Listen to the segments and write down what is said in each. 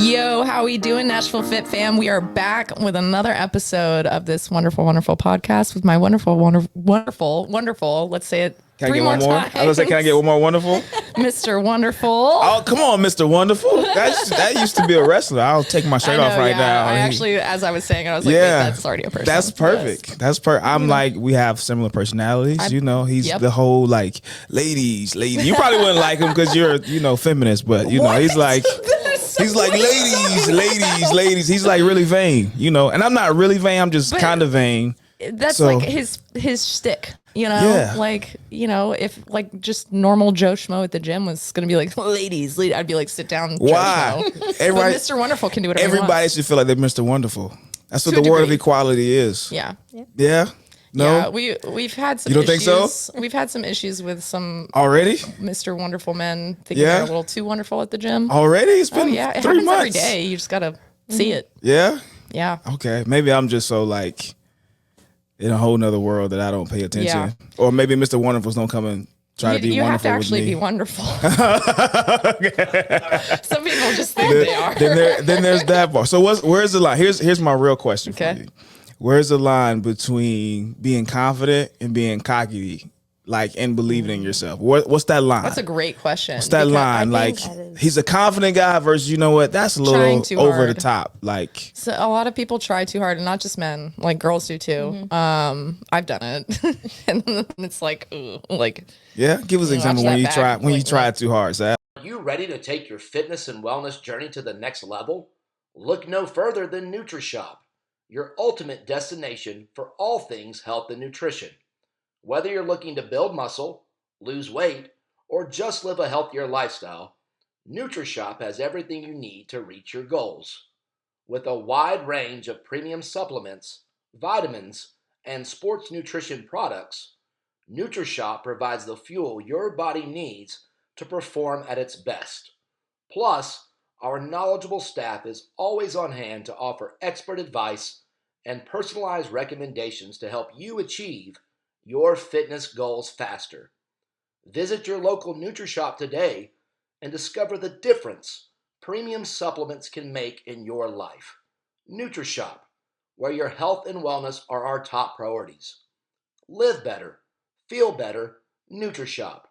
Yo, how we doing, Nashville Fit fam? We are back with another episode of this wonderful, wonderful podcast with my wonderful, wonderful. Let's say it can three I get more one more? times. I was like, can I get one more wonderful? Mr. Wonderful. Oh, come on, Mr. Wonderful. That used to be a wrestler. I'll take my shirt off right now. I actually, as I was saying, I was like, wait, that's already a person. That's perfect. Yes. That's perfect. I'm like, we have similar personalities. He's the whole like, ladies. You probably wouldn't like him because you're, feminist, but he's like. He's like, ladies. He's like really vain, and I'm not really vain. I'm just kind of vain. That's like his shtick, Yeah. If like just normal Joe Schmo at the gym was going to be like, ladies, I'd be like, sit down. Why? Everybody, but Mr. Wonderful can do whatever he everybody wants. should feel like they're Mr. Wonderful. That's what To the a word of degree. equality is. Yeah. Yeah? No? Yeah, we've had some You don't issues. think so? We've had some issues with some Already? Mr. Wonderful men thinking they're a little too wonderful at the gym. Already? It's been It 3 happens months. every day. You just got to see it. Yeah? Yeah. Okay. Maybe I'm just so like in a whole nother world that I don't pay attention. Yeah. Or maybe Mr. Wonderful's don't come and try to be You have wonderful to actually with me. be wonderful. Some people just think they are. Then there's that part. So where's the line? Here's my real question for you. Where's the line between being confident and being cocky, like, and believing in yourself? What's that line? That's a great question. What's that line? Like, he's a confident guy versus, that's a little over the top. Like, so a lot of people try too hard, and not just men, like girls do too. I've done it, and then it's like, ooh, like. Yeah, give us an example when you try too hard, Zach. Are you ready to take your fitness and wellness journey to the next level? Look no further than NutriShop, your ultimate destination for all things health and nutrition. Whether you're looking to build muscle, lose weight, or just live a healthier lifestyle, NutriShop has everything you need to reach your goals. With a wide range of premium supplements, vitamins, and sports nutrition products, NutriShop provides the fuel your body needs to perform at its best. Plus, our knowledgeable staff is always on hand to offer expert advice and personalized recommendations to help you achieve your fitness goals faster. Visit your local NutriShop today and discover the difference premium supplements can make in your life. NutriShop, where your health and wellness are our top priorities. Live better, feel better, NutriShop,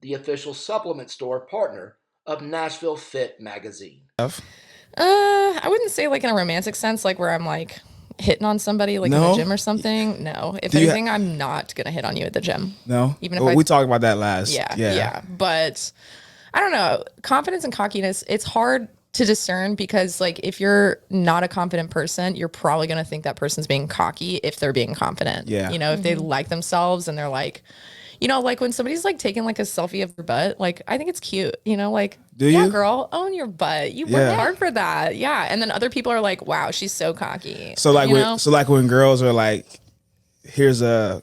the official supplement store partner of Nashville Fit Magazine. I wouldn't say like in a romantic sense, like where I'm like hitting on somebody like in the gym or something. No. If anything, I'm not going to hit on you at the gym. No? Even if we talked about that last. Yeah. But I don't know. Confidence and cockiness, it's hard to discern because like if you're not a confident person, you're probably going to think that person's being cocky if they're being confident. Yeah. If they like themselves and they're like, like when somebody's like taking like a selfie of their butt, like I think it's cute, like, do yeah, you? girl, own your butt. You worked hard for that. Yeah. And then other people are like, wow, she's so cocky. So like when girls are like, here's a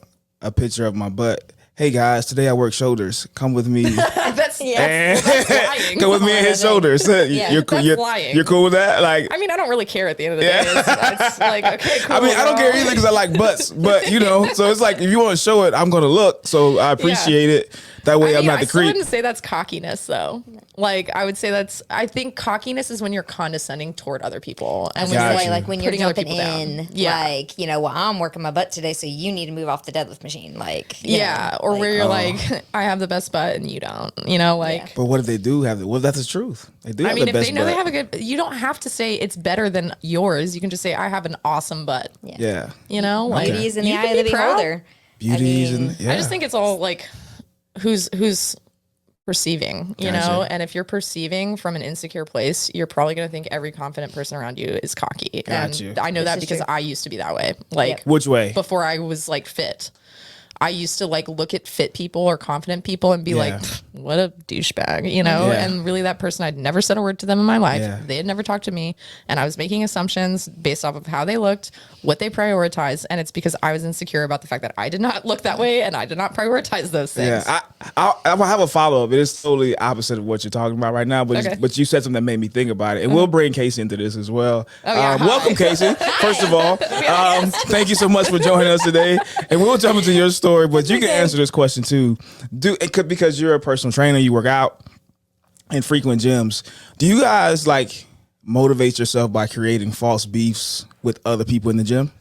picture of my butt. Hey guys, today I work shoulders. Come with me. That's lying. Come with me and his shoulders. You're lying. You're cool with that? Like, I mean, I don't really care at the end of the day. It's like, okay, cool. I mean, I don't care either because I like butts, but so it's like if you want to show it, I'm gonna look. So I appreciate it. That way, I'm not the I still creep. wouldn't say that's cockiness, though. Like, I would say I think cockiness is when you're condescending toward other people. And when Gotcha. you're Like when you're putting other jumping people in, down. Yeah. like, well, I'm working my butt today, so you need to move off the deadlift machine. Like, Yeah. Or where you're like, I have the best butt and you don't, like. But what if they do have it? Well, that's the truth. They do have the best if they know butt. they have a good, you don't have to say it's better than yours. You can just say, I have an awesome butt. Yeah. Like, beauty is in the you eye can of the be proud. beholder. Beauties I mean, and I just think it's all like who's perceiving, Gotcha. and if you're perceiving from an insecure place, you're probably going to think every confident person around you is cocky. Gotcha. And I know that because I used to be that way. Like Which way? before I was like fit. I used to like look at fit people or confident people and be like, what a douchebag, and really that person, I'd never said a word to them in my life. Yeah. They had never talked to me and I was making assumptions based off of how they looked, what they prioritized. And it's because I was insecure about the fact that I did not look that way and I did not prioritize those things. Yeah, I will have a follow up. It is totally opposite of what you're talking about right now, but but you said something that made me think about it, and we'll bring Kayce into this as well. Welcome, Kayce. First of all, thank you so much for joining us today, and we'll jump into your story. But you can answer this question too. Because you're a personal trainer, you work out in frequent gyms. Do you guys like motivate yourself by creating false beefs with other people in the gym?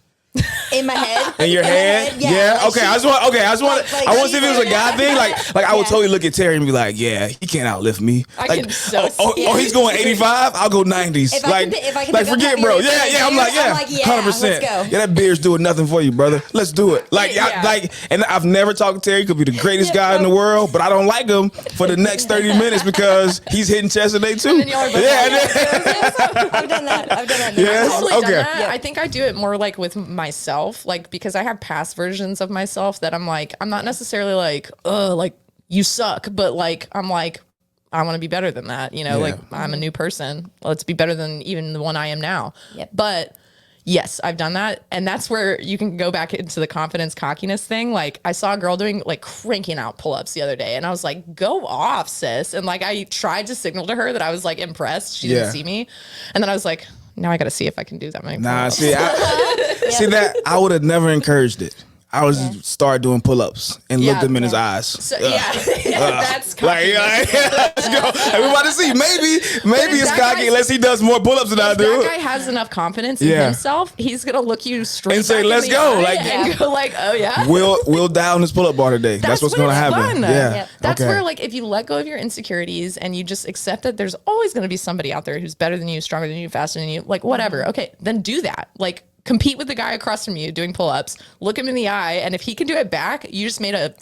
In my head. In your head? Yeah. Like Okay. I just want I want to see if it was a guy thing. Like I would Yeah. totally look at Terry and be like, yeah, he can't outlift me. I Like, can so he's going 85. I'll go 90s. If I can like pick up forget, heavier bro. weights than Yeah. I'm you, like, yeah, let's 100%. go. Yeah, that beer's doing nothing for you, brother. Let's do it. Like, Yeah. and I've never talked to Terry. He could be the greatest guy in the world, but I don't like him for the next 30 minutes because he's hitting chest today too. then y'all are both I've done that. Yes. I've totally Okay. done that. I think I do it more like with myself, like because I have past versions of myself that I'm like, I'm not necessarily like, like you suck, but like I'm like, I want to be better than that. You know, Yeah. like I'm a new person. Let's be better than even the one I am now. Yep. But yes, I've done that. And that's where you can go back into the confidence cockiness thing. Like I saw a girl doing like cranking out pull-ups the other day and I was like, go off, sis. And like I tried to signal to her that I was like impressed. She didn't see me. And then I was like, now I got to see if I can do that many Nah, pull-ups. see that I would have never encouraged it. I would just start doing pull-ups and looked him in his eyes. So, that's Like, let's go. And we about to see. Maybe it's that cocky guy's- unless he does more pull-ups than I if do. that guy has enough confidence in Yeah. himself, he's gonna look you straight And say, back in "Let's the go," eye like- and go like, "Oh yeah." We'll down this pull-up bar today. That's what's when gonna it's happen. fun. Yeah. Yep. That's Okay. where like if you let go of your insecurities and you just accept that there's always gonna be somebody out there who's better than you, stronger than you, faster than you, like whatever. Okay, then do that. Like compete with the guy across from you doing pull-ups, look him in the eye, and if he can do it back, you just made a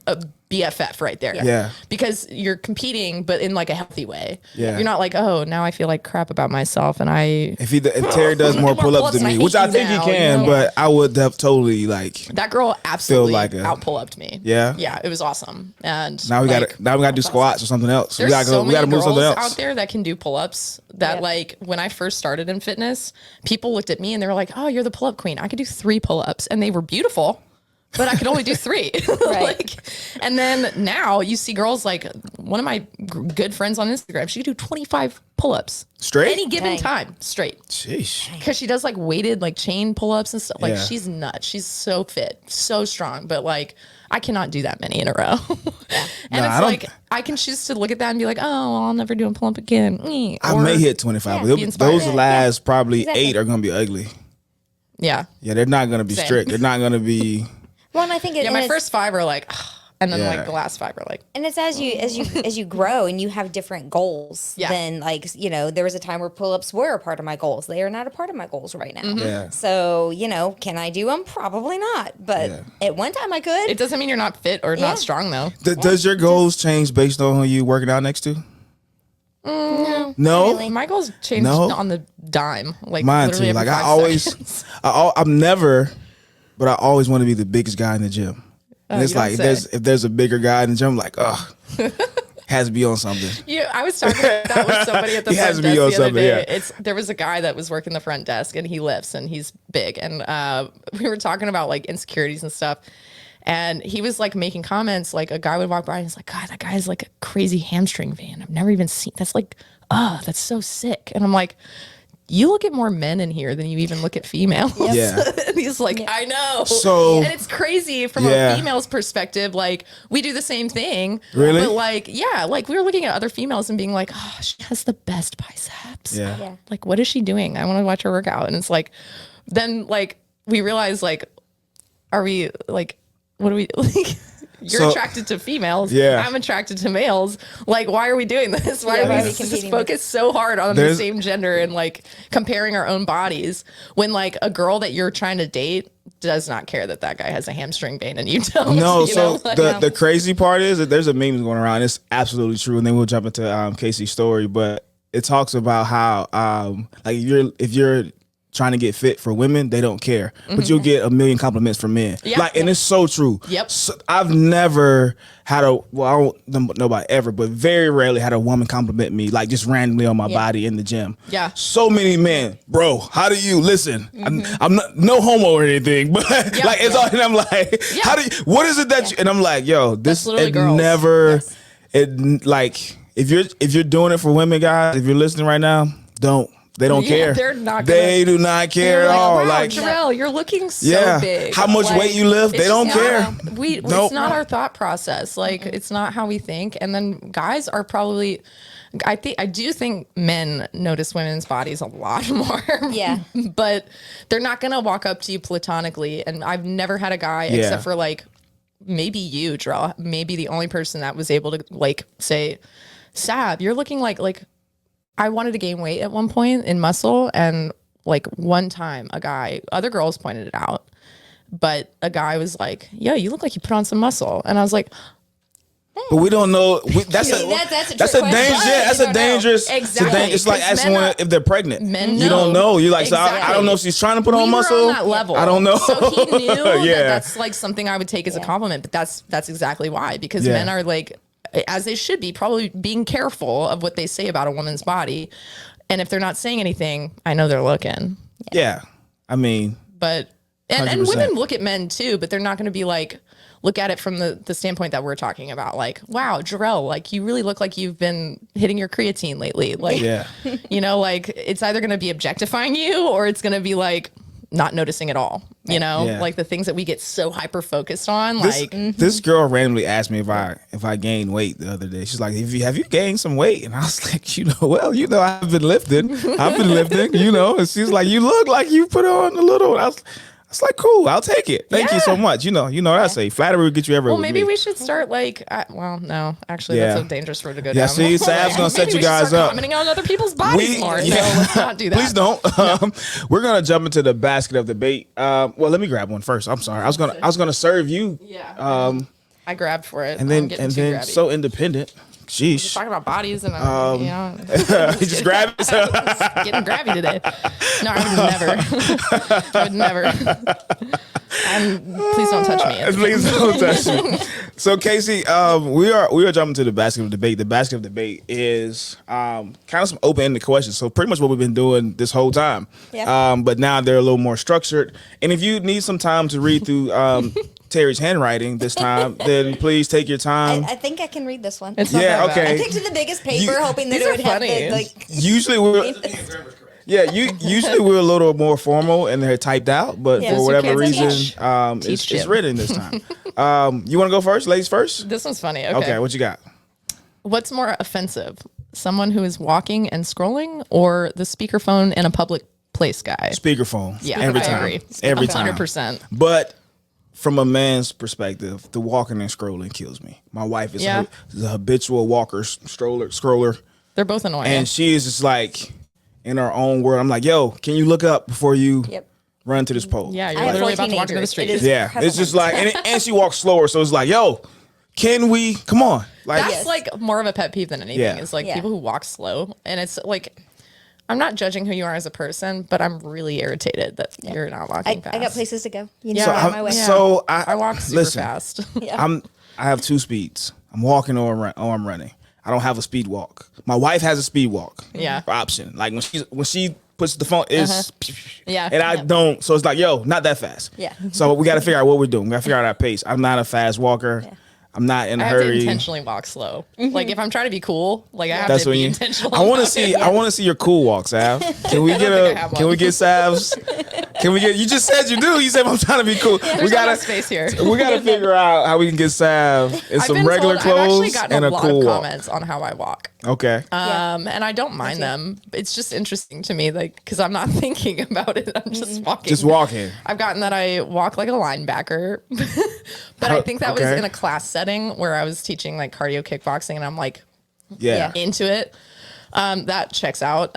BFF right there. Yeah. Because you're competing, but in like a healthy way. Yeah. You're not like, oh, now I feel like crap about myself and I If Terry does more pull-ups than me, which I think he now, can, you know? but I would have totally like. that girl absolutely like out pull-upped me. Yeah? Yeah, it was awesome. And Now we like, gotta do squats or something else. there's We gotta so we gotta many move girls something else. out there that can do pull-ups that Yep. like when I first started in fitness, people looked at me and they were like, oh, you're the pull-up queen. I could do 3 pull-ups and they were beautiful, but I could only do 3. Like, and then now you see girls like one of my good friends on Instagram, she could do 25 pull-ups. Straight? Any given Dang. time, straight. Sheesh. Because she does like weighted like chain pull-ups and stuff. Like Yeah. she's nuts. She's so fit, so strong. But like I cannot do that many in a row. And Nah, it's I don't- like I can choose to look at that and be like, oh, well, I'll never do a pull-up again. I Or- may hit 25, be but inspired. those last probably Exactly. 8 are gonna be ugly. Yeah. Yeah, they're not gonna be Same. strict. They're not gonna be. Well, and I think Yeah, my first 5 are like, and then Yeah. like the last 5 are like, and it's as you grow and you have different goals. Yeah. Then like there was a time where pull-ups were a part of my goals. They are not a part of my goals right now. Yeah. So can I do them? Probably not. But Yeah. at one time I could. it doesn't mean you're not fit or Yeah. not strong though. Does your goals change based on who you working out next to? No. No. Really. My goals changed No. on the dime. Like Mine literally too. every Like I 5 always, seconds. I'm never, but I always want to be the biggest guy in the gym. And it's you don't like say. if there's a bigger guy in the gym, I'm like, has to be on something. Yeah, I was talking about that with somebody at the He has front to be desk on the other something, day. yeah. There was a guy that was working the front desk and he lifts and he's big. And we were talking about like insecurities and stuff. And he was like making comments, like a guy would walk by and he's like, God, that guy has like a crazy hamstring vein. I've never even seen that's like, that's so sick. And I'm like, you look at more men in here than you even look at females. Yeah. And he's like, I know. So- and it's crazy from Yeah. a female's perspective. Like we do the same thing. Really? But like, yeah, like we were looking at other females and being like, oh, she has the best biceps. Yeah. Yeah. Like, what is she doing? I want to watch her work out. And it's like, then like we realize like, are we like, what are we like? You're So- attracted to females. Yeah. I'm attracted to males. Like, why are we doing this? Why Yeah, are why are we we just competing focus so hard on the There's- same gender and like comparing our own bodies when like a girl that you're trying to date does not care that that guy has a hamstring vein and you don't. No, you so know? Like, the crazy part is that there's a meme going around. It's absolutely true, and then we'll jump into Kayce's story. But it talks about how like if you're trying to get fit for women, they don't care, but you'll get a million compliments from men. Yeah. Like, and it's so true. Yep. So I've never had I don't know about ever, but very rarely had a woman compliment me like just randomly on my body in the gym. Yeah. So many men, bro. How do you listen? I'm not no homo or anything, but like it's all. And I'm like, how do you? What is it that you? And I'm like, yo, this literally it girls. never. Yes. It like if you're doing it for women, guys. If you're listening right now, don't They don't care. They're not. They do not care at all. Wow, Like, Gerell, you're looking so big. How much weight you lift? They don't care. It's not our thought process. Like, it's not how we think. And then guys are probably. I do think men notice women's bodies a lot more. Yeah. But they're not gonna walk up to you platonically. And I've never had a guy except for like maybe you, Gerell, maybe the only person that was able to like say, Sav, you're looking like I wanted to gain weight at one point in muscle, and like one time other girls pointed it out, but a guy was like, yo, you look like you put on some muscle. And I was like, but we don't know. That's a dangerous. Exactly. It's like asking someone if they're pregnant. Men you don't know. You're like, exactly. so I don't know if she's trying to put on We muscle. were on that level. I don't know. So he knew that's like something I would take as a compliment, but that's exactly why, because men are like, as they should be, probably being careful of what they say about a woman's body. And if they're not saying anything, I know they're looking. Yeah. I mean, but, and women look at men too, but they're not going to be like, look at it from the standpoint that we're talking about. Like, wow, Gerell, like you really look like you've been hitting your creatine lately. Like, you know, like it's either going to be objectifying you or it's going to be like not noticing at all. You know, like the things that we get so hyper focused on. This girl randomly asked me if I gained weight the other day. She's like, have you gained some weight? And I was like, I've been lifting. You know. And she's like, you look like you put on a little. I was like, cool, I'll take it. Thank you so much. You know what I say. Flattery will get you everywhere. Well, maybe we should start like, no, actually, that's a dangerous road to go down. Yeah, see, Sav's gonna set you guys up. Commenting on other people's bodies more. So let's not do that. Please don't. We're gonna jump into the basket of debate. Well, let me grab one first. I'm sorry. I was gonna serve you. Yeah. I grabbed for it. And then so independent. Sheesh. Talking about bodies and you just grab it. Getting grabby today. No, I would never. Please don't touch me. Please don't touch me. So Kayce, we are jumping to the basket of debate. The basket of debate is kind of some open-ended questions. So pretty much what we've been doing this whole time. Yeah. But now they're a little more structured. And if you need some time to read through Terry's handwriting this time, then please take your time. I think I can read this one. It's not that bad. I picked the biggest paper, hoping that it would have the, like. Usually we're a little more formal and they're typed out, but for whatever reason, it's written this time. You want to go first, ladies first? This one's funny. Okay, what you got? What's more offensive, someone who is walking and scrolling, or the speakerphone in a public place guy? Speakerphone. Yeah, every I time. agree. Every time. 100%. But from a man's perspective, the walking and scrolling kills me. My wife is a habitual walker, scroller. They're both annoying. And she is just like in her own world. I'm like, yo, can you look up before you run to this pole? Yeah, you're literally about to walk into the street. It's just like, and she walks slower. So it's like, yo, can we, come on. Like, that's like more of a pet peeve than anything. Yeah. It's like people who walk slow. And it's like, I'm not judging who you are as a person, but I'm really irritated that you're not walking fast. I got places to go. You know, my way. So I walk super fast. I have two speeds. I'm walking or I'm running. I don't have a speed walk. My wife has a speed walk. Option. Like when she puts the phone is and I don't. So it's like, yo, not that fast. Yeah. So we got to figure out what we're doing. We got to figure out our pace. I'm not a fast walker. Yeah. I'm not in a hurry. I have to intentionally walk slow. Like if I'm trying to be cool, like I have to be intentional. I want to see your cool walk, Sav. Can we get Sav's? Can we get? You just said you do. You said I'm trying to be cool. We got space here. We got to figure out how we can get Sav in some regular clothes and a cool walk. I've actually gotten a lot of comments on how I walk. Okay. And I don't mind them. It's just interesting to me, like, because I'm not thinking about it. I'm just walking. Just walking. I've gotten that I walk like a linebacker, but I think that was in a class setting where I was teaching like cardio kickboxing, and I'm like, into it. That checks out.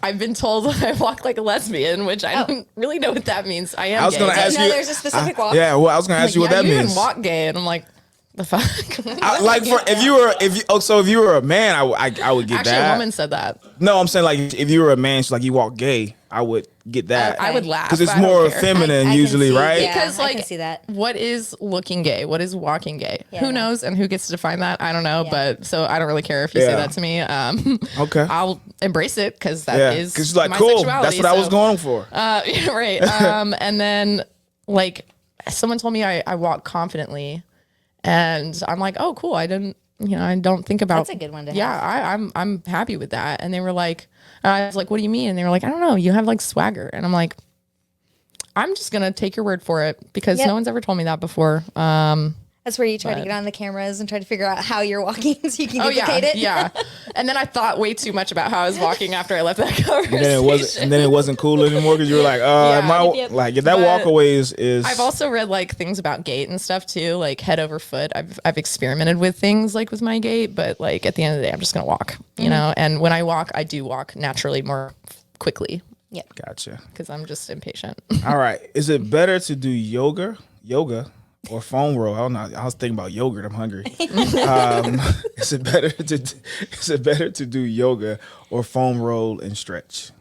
I've been told that I walk like a lesbian, which I don't really know what that means. I was going to ask you. There's a specific walk. Yeah, well, I was going to ask you what that you means. Even walk gay, and I'm like, the fuck. If you were a man, I would get Actually, that. a woman said that. No, I'm saying like if you were a man, she's like you walk gay, I would get that. I would laugh because it's more feminine I usually, see, right? Yeah, because like, I can see that. What is looking gay? What is walking gay? Yeah. Who knows, and who gets to define that? I don't know, but so I don't really care if you say that to me. Okay, I'll embrace it because that is because like my cool. sexuality, That's what I was going for. Right. And then like someone told me I walk confidently. And I'm like, oh, cool. I didn't I don't think about. That's a good one to have. Yeah, I'm happy with that. And they were like, I was like, what do you mean? And they were like, I don't know. You have like swagger. And I'm like, I'm just going to take your word for it because no one's ever told me that before. That's where you try to get on the cameras and try to figure out how you're walking so you can duplicate it. Yeah. And then I thought way too much about how I was walking after I left that conversation. And then it wasn't cool anymore because you were like, that walk away is. I've also read like things about gait and stuff too, like head over foot. I've experimented with things like with my gait, but like at the end of the day, I'm just gonna walk, you know. And when I walk, I do walk naturally more quickly. Yeah, gotcha. Because I'm just impatient. All right, is it better to do yoga? Or foam roll? I don't know. I was thinking about yogurt. I'm hungry. Is it better to do yoga or foam roll and stretch?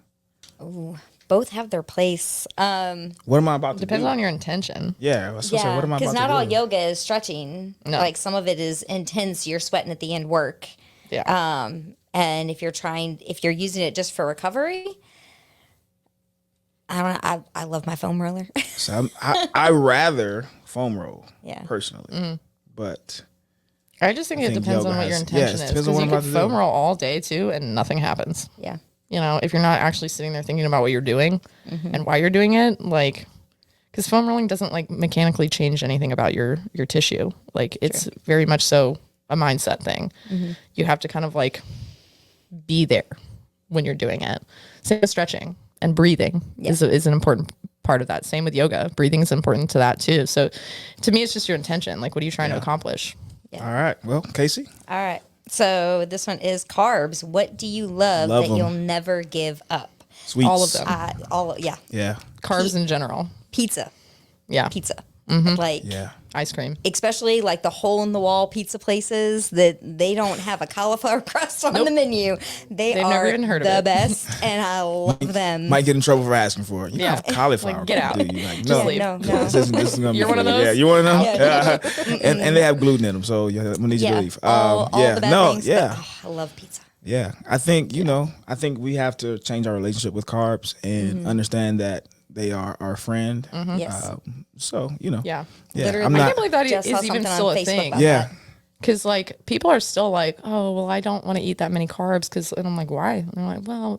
Ooh, both have their place. What am I about to do? Depends on your intention. Yeah, I was gonna say, what am I about to do? Because not all yoga is stretching. No. Like some of it is intense. You're sweating at the end work. Yeah. And if you're using it just for recovery, I don't know. I love my foam roller. So I rather foam roll, Yeah. personally, but I just think it depends on what your intention is. Because you can foam roll all day too, and nothing happens. Yeah. If you're not actually sitting there thinking about what you're doing and why you're doing it, like, because foam rolling doesn't like mechanically change anything about your tissue. Like it's very much so a mindset thing. You have to kind of like be there when you're doing it. Same with stretching and breathing is an important part of that. Same with yoga. Breathing is important to that too. So to me, it's just your intention. Like, what are you trying to accomplish? Yeah. All right. Well, Kayce. All right. So this one is carbs. What do you love that you'll never give up? Sweets. All of them. Yeah. Carbs in general. Pizza. Yeah. Pizza. Mm-hmm. Yeah. Ice cream. Especially like the hole in the wall pizza places that they don't have a cauliflower crust on the menu. They've never even heard of the it. best, and I love them. Might get in trouble for asking for it. You don't have cauliflower. Like, get out. Do you? Like, Just leave. No. This is gonna You're be one of for you. those? Yeah, you're one of them. Yeah. And they have gluten in them, so I'm gonna need you to leave. All the bad things. But, I love pizza. Yeah, I think I think we have to change our relationship with carbs and understand that they are our friend. Yes. So Yeah. Literally, I can't believe that just is saw even something still on a Facebook thing. about Yeah. that. Because like people are still like, oh, well, I don't want to eat that many carbs. And I'm like, why? And I'm like, well,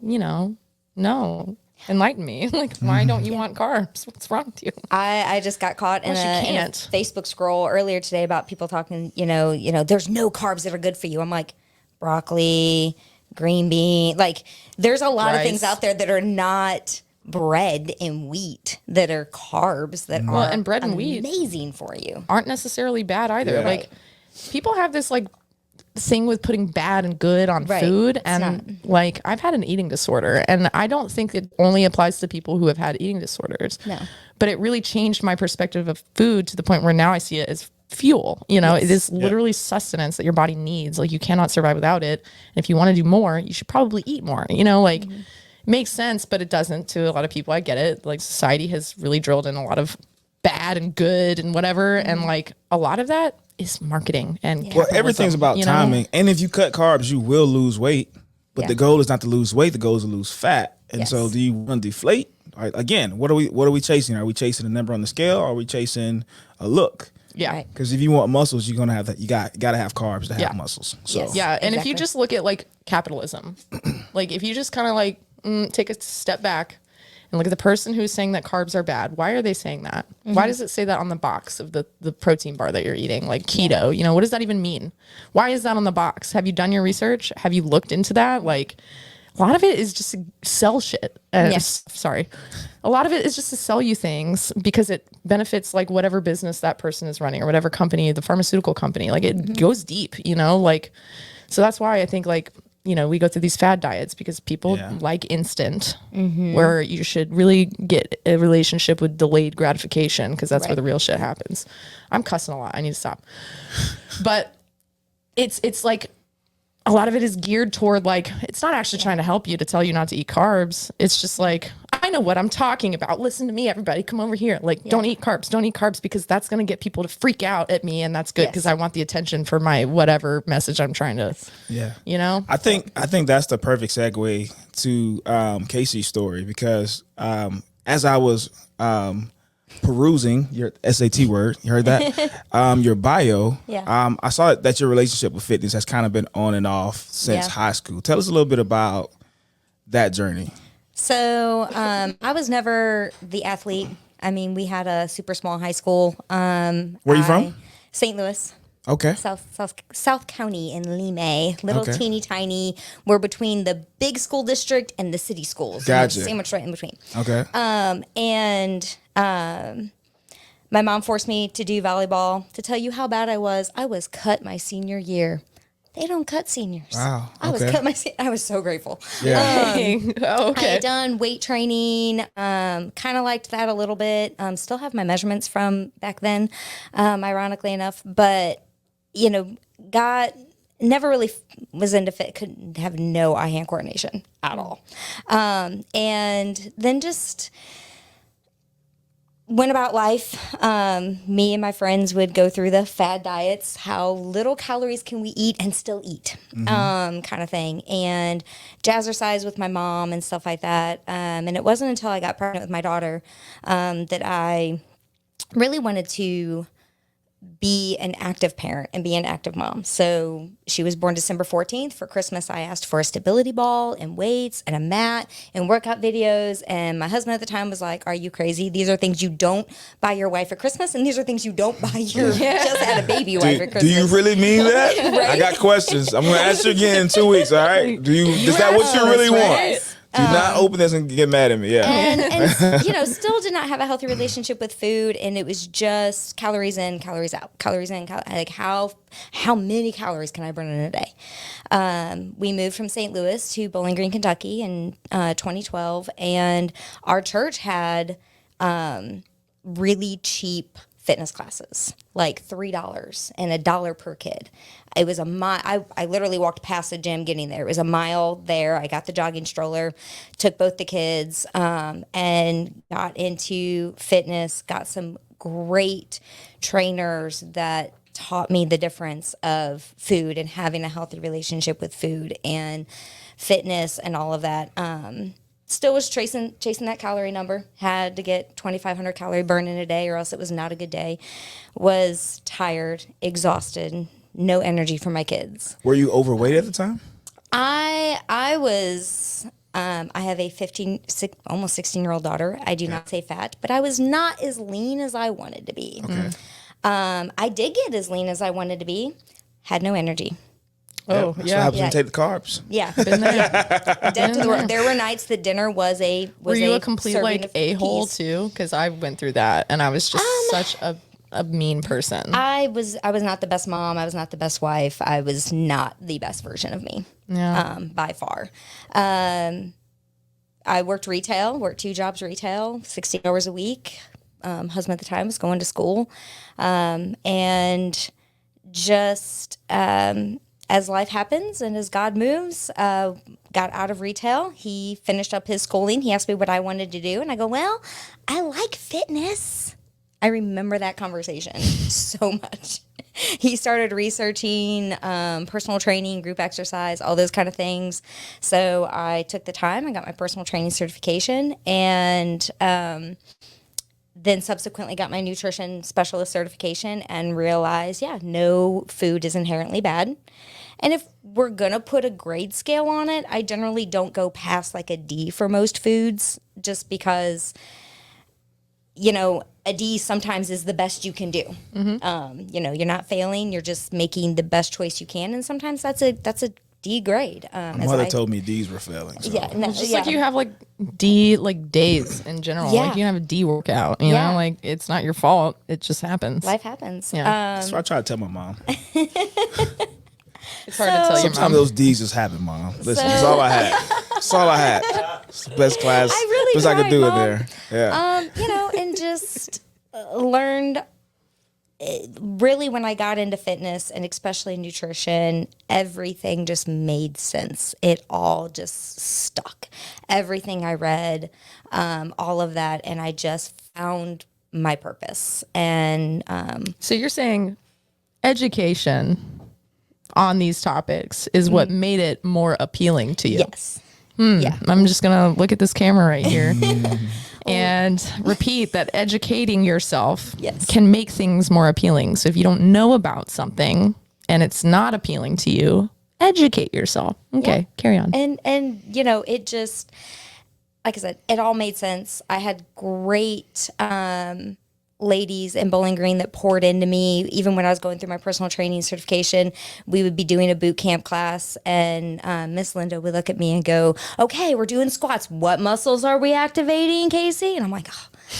no. Enlighten me. Like, why don't you want carbs? What's wrong with you? I just got caught in a Facebook scroll earlier today about people talking, there's no carbs that are good for you. I'm like, broccoli, green bean. Like, there's a lot of things out there that are not bread and wheat that are carbs that are and bread and wheat amazing for you. Aren't necessarily bad either. Yeah. Like, people have this like thing with putting bad and good on food, and like I've had an eating disorder, and I don't think it only applies to people who have had eating disorders. No. But it really changed my perspective of food to the point where now I see it as fuel. It is literally sustenance that your body needs. Like, you cannot survive without it. And if you want to do more, you should probably eat more. Like, it makes sense, but it doesn't to a lot of people. I get it. Like, society has really drilled in a lot of bad and good and whatever, and like a lot of that is marketing and capitalism, everything's about timing. And if you cut carbs, you will lose weight. But the goal is not to lose weight. The goal is to lose fat. And so, do you want to deflate? All right, again, what are we chasing? Are we chasing a number on the scale, or are we chasing a look? Yeah. Because if you want muscles, you're gonna have that. You got to have carbs to have muscles. So And if you just look at like capitalism, like if you just kind of like take a step back and look at the person who's saying that carbs are bad. Why are they saying that? Why does it say that on the box of the protein bar that you're eating? Like keto, what does that even mean? Why is that on the box? Have you done your research? Have you looked into that? Like, a lot of it is just to sell shit. Sorry. A lot of it is just to sell you things because it benefits like whatever business that person is running or whatever company, the pharmaceutical company. Like, it goes deep, like, so that's why I think like, we go through these fad diets because people like instant, where you should really get a relationship with delayed gratification, because that's where the real shit happens. I'm cussing a lot. I need to stop. But it's like a lot of it is geared toward like, it's not actually trying to help you to tell you not to eat carbs. It's just like, I know what I'm talking about. Listen to me, everybody. Come over here. Like, don't eat carbs because that's going to get people to freak out at me. And that's good because I want the attention for my whatever message I'm trying to, I think that's the perfect segue to Kayce's story, because as I was perusing your SAT word, you heard that? Your bio. Yeah. I saw that your relationship with fitness has kind of been on and off since high school. Tell us a little bit about that journey. So I was never the athlete. I mean, we had a super small high school. Where are you from? St. Louis. Okay. South County in Lima, little teeny tiny. We're between the big school district and the city schools. Gotcha. Sandwiched right in between. Okay. My mom forced me to do volleyball. To tell you how bad I was cut my senior year. They don't cut seniors. Wow. I was so grateful. Yeah. Okay. I had done weight training, kind of liked that a little bit. Still have my measurements from back then, ironically enough. But, God never really was into fit, couldn't have no eye-hand coordination at all. And then just went about life. Me and my friends would go through the fad diets, how little calories can we eat and still eat, kind of thing. And jazzercise with my mom and stuff like that. And it wasn't until I got pregnant with my daughter that I really wanted to be an active parent and be an active mom. So she was born December 14th. For Christmas, I asked for a stability ball and weights and a mat and workout videos. And my husband at the time was like, are you crazy? These are things you don't buy your wife at Christmas. And these are things you don't buy your just had a baby wife at Christmas. Do you really mean that? Right? I got questions. I'm going to ask you again in 2 weeks. All right. Is that what you really want? Do not open this and get mad at me. Yeah. And still did not have a healthy relationship with food. And it was just calories in, calories out, like how many calories can I burn in a day? We moved from St. Louis to Bowling Green, Kentucky in 2012. And our church had really cheap fitness classes, like $3 and $1 per kid. It was a mile. I literally walked past the gym getting there. It was a mile there. I got the jogging stroller, took both the kids, and got into fitness, got some great trainers that taught me the difference of food and having a healthy relationship with food and fitness and all of that. Still was chasing that calorie number. Had to get 2,500 calorie burn in a day or else it was not a good day. Was tired, exhausted, no energy for my kids. Were you overweight at the time? I was, I have a almost 16-year-old daughter. I do not say fat, but I was not as lean as I wanted to be. Okay. I did get as lean as I wanted to be. Had no energy. Oh, yeah. So happens when you take the carbs. Yeah. Been there. Dead to the world. There were nights that dinner was a Were you a complete a-hole too? Because I went through that and I was just such a mean person. I was not the best mom. I was not the best wife. I was not the best version of me. Yeah. By far. I worked 2 jobs retail, 60 hours a week. Husband at the time was going to school. And just as life happens and as God moves, got out of retail. He finished up his schooling. He asked me what I wanted to do. And I go, well, I like fitness. I remember that conversation so much. He started researching personal training, group exercise, all those kind of things. So I took the time. I got my personal training certification and then subsequently got my nutrition specialist certification and realized, no food is inherently bad. And if we're going to put a grade scale on it, I generally don't go past like a D for most foods just because, a D sometimes is the best you can do. Mm-hmm. You're not failing. You're just making the best choice you can. And sometimes that's a D grade. My mother told me D's were failing. So. Yeah, it's just like you have like D days in general. Yeah. Like you can have a D workout. You know, like it's not your fault. It just happens. Life happens. Yeah. That's what I try to tell my mom. It's hard to tell your mom. Sometimes those D's just happen, Mom. Listen, that's all I had. That's all I had. It's the best class. I really best tried, I could do Mom. in there. Yeah. And just learned really when I got into fitness and especially nutrition, everything just made sense. It all just stuck. Everything I read, all of that, and I just found my purpose. And so you're saying education on these topics is what made it more appealing to you? Yes. Yeah. I'm just going to look at this camera right here and repeat that educating yourself can make things more appealing. So if you don't know about something and it's not appealing to you, educate yourself. Okay, carry on. And you know, it just, like I said, it all made sense. I had great ladies in Bowling Green that poured into me. Even when I was going through my personal training certification, we would be doing a boot camp class, and Miss Linda would look at me and go, okay, we're doing squats. What muscles are we activating, Kayce? And I'm like,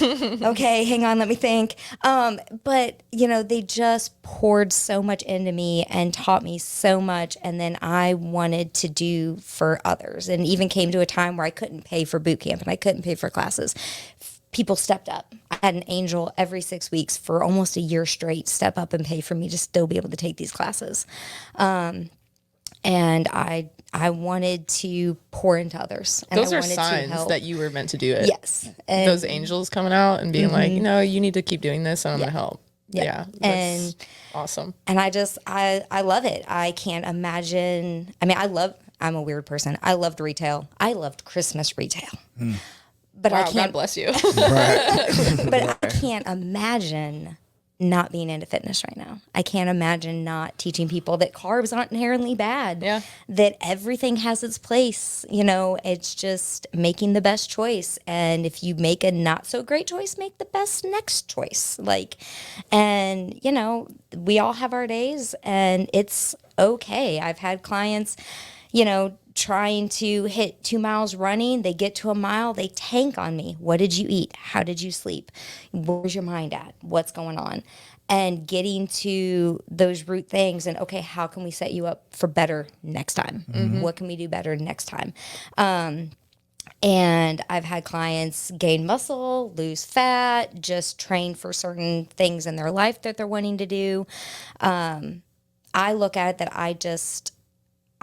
okay, hang on, let me think. But, you know, they just poured so much into me and taught me so much. And then I wanted to do for others, and even came to a time where I couldn't pay for boot camp and I couldn't pay for classes. People stepped up. I had an angel every 6 weeks for almost a year straight step up and pay for me to still be able to take these classes. And I wanted to pour into others. And those are signs that you were meant to do it. Yes. And those angels coming out and being like, you know, you need to keep doing this and I'm going to help. Yeah. That's awesome. And I love it. I can't imagine. I mean, I'm a weird person. I loved retail. I loved Christmas retail. But wow, I can't, God bless you. But I can't imagine not being into fitness right now. I can't imagine not teaching people that carbs aren't inherently bad. Yeah. That everything has its place. You know, it's just making the best choice. And if you make a not so great choice, make the best next choice. And you know, we all have our days and it's okay. I've had clients, you know, trying to hit 2 miles running. They get to a mile, they tank on me. What did you eat? How did you sleep? Where's your mind at? What's going on? And getting to those root things and, okay, how can we set you up for better next time? What can we do better next time? And I've had clients gain muscle, lose fat, just train for certain things in their life that they're wanting to do. I look at it that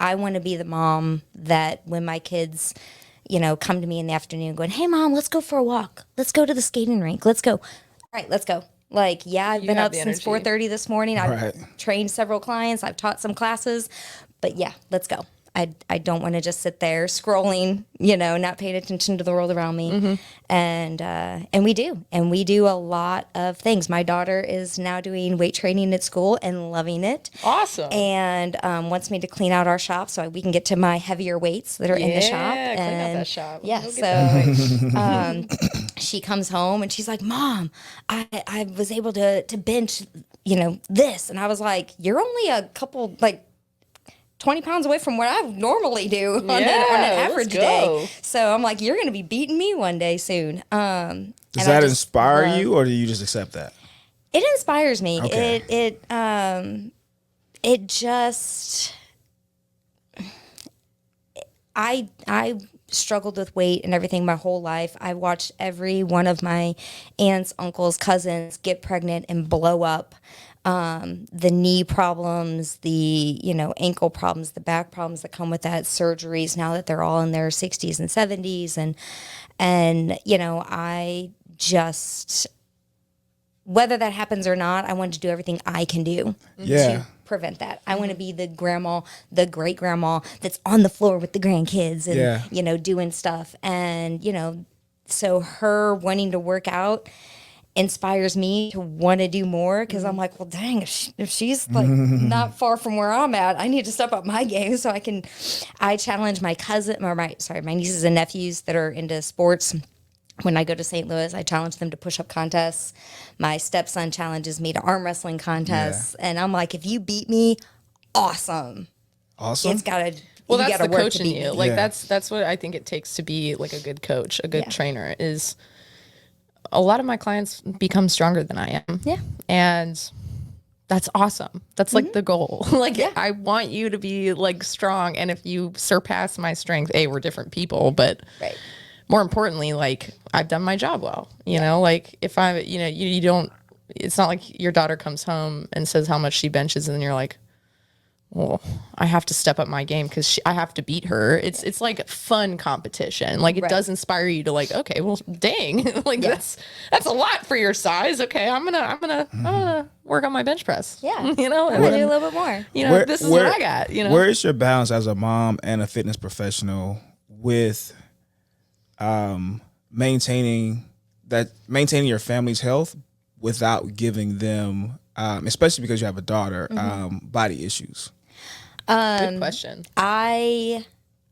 I want to be the mom that when my kids, you know, come to me in the afternoon going, hey, Mom, let's go for a walk. Let's go to the skating rink. Let's go. All right, let's go. Like, yeah, I've been up since 4:30 this morning. I've trained several clients. I've taught some classes. But, yeah, let's go. I don't want to just sit there scrolling, you know, not paying attention to the world around me. And we do. And we do a lot of things. My daughter is now doing weight training at school and loving it. Awesome. And wants me to clean out our shop so we can get to my heavier weights that are in the shop. Yeah, clean out that shop. Yeah, so she comes home and she's like, Mom, I was able to bench, you know, this. And I was like, you're only a couple, 20 pounds away from what I normally do on an average day. So I'm like, you're going to be beating me one day soon. Does that inspire you, or do you just accept that? It inspires me. Okay. It just, I struggled with weight and everything my whole life. I watched every one of my aunts, uncles, cousins get pregnant and blow up. The knee problems, the, you know, ankle problems, the back problems that come with that, surgeries now that they're all in their 60s and 70s. And, you know, I just, whether that happens or not, I want to do everything I can do to prevent that. I want to be the grandma, the great grandma that's on the floor with the grandkids and, you know, doing stuff. And, you know, so her wanting to work out inspires me to want to do more, because I'm like, well, dang, if she's like not far from where I'm at, I need to step up my game so I challenge my my nieces and nephews that are into sports. When I go to St. Louis, I challenge them to push-up contests. My stepson challenges me to arm wrestling contests. And I'm like, if you beat me, awesome. It's got to... Well, that's the coach in you. Like, that's what I think it takes to be like a good coach, a good trainer, is... A lot of my clients become stronger than I am. Yeah. And that's awesome. That's like the goal. I want you to be like strong. And if you surpass my strength, we're different people, but more importantly, like, I've done my job well, you know, like if I, you know, you don't, it's not like your daughter comes home and says how much she benches and then you're like, well, I have to step up my game because I have to beat her. It's like fun competition. Like, it does inspire you to like, okay, well, dang, like that's a lot for your size. Okay, I'm gonna work on my bench press. Yeah, you know, I'm gonna do a little bit more. You know, this is what I got. You know, where is your balance as a mom and a fitness professional with maintaining your family's health without giving them, especially because you have a daughter, body issues? Good question.